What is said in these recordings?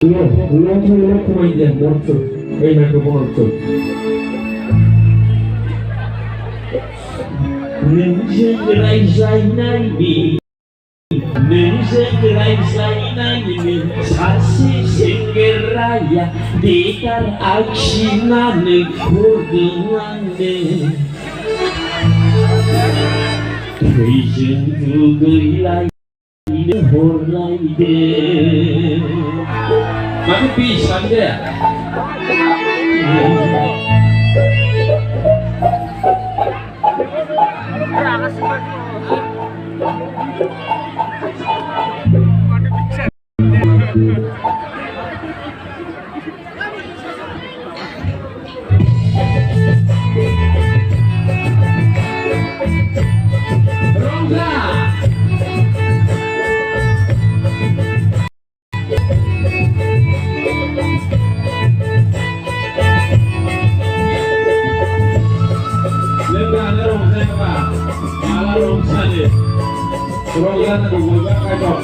Lo kumuhay din, morto. Ay, morto. Nâng dài nay bị nâng dài nay bị 사실 생겨라야 네가 악시 나는 고등한데 Vision to the light in the whole light day. Mami bisa dia. Program dibuka kacau.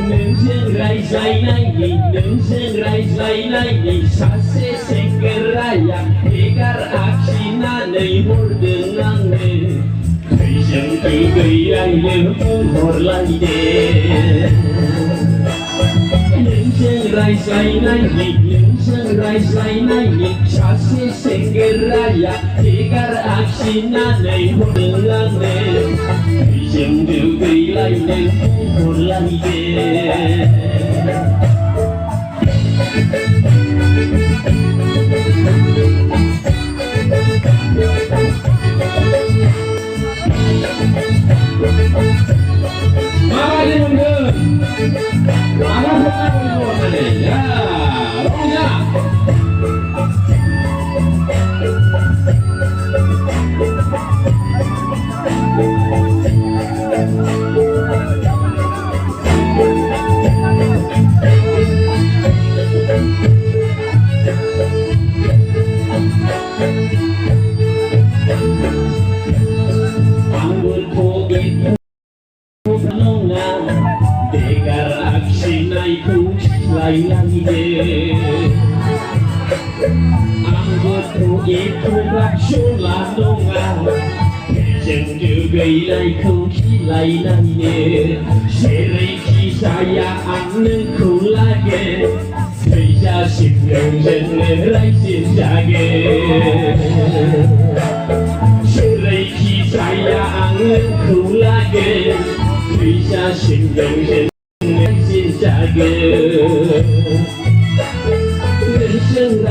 Nâng sase senggeraya Egar aksina nei hordenange Vision to gayai le hor laide Rai naik sase senggeraya Egar aksina nei hordenange Vision to gayai le hor laide Degar aksina itu lain-lain Anggotku itu raksulah nongan Yang juga ilaiku lain-lain Seriki saya anengku lagi Bisa simpen jenerai sejage Seriki saya anengku lagi Bisa simpen jenerai sejage Nâng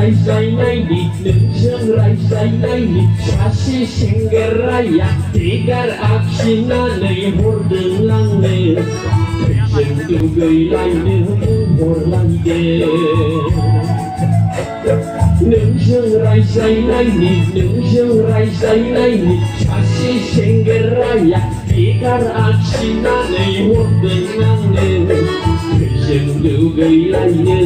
rai naik Sasi senggeraya Tegar aksina nei hordenange Vision to gayai le hor laide Nâng rai naik Sasi senggeraya Tegar aksina nei hordenange Vision to gayai le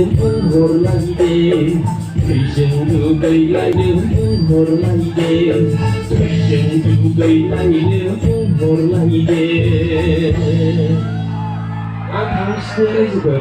hor laide Vision to gayai le hor laide Vision to gayai le hor laide Ang harus juga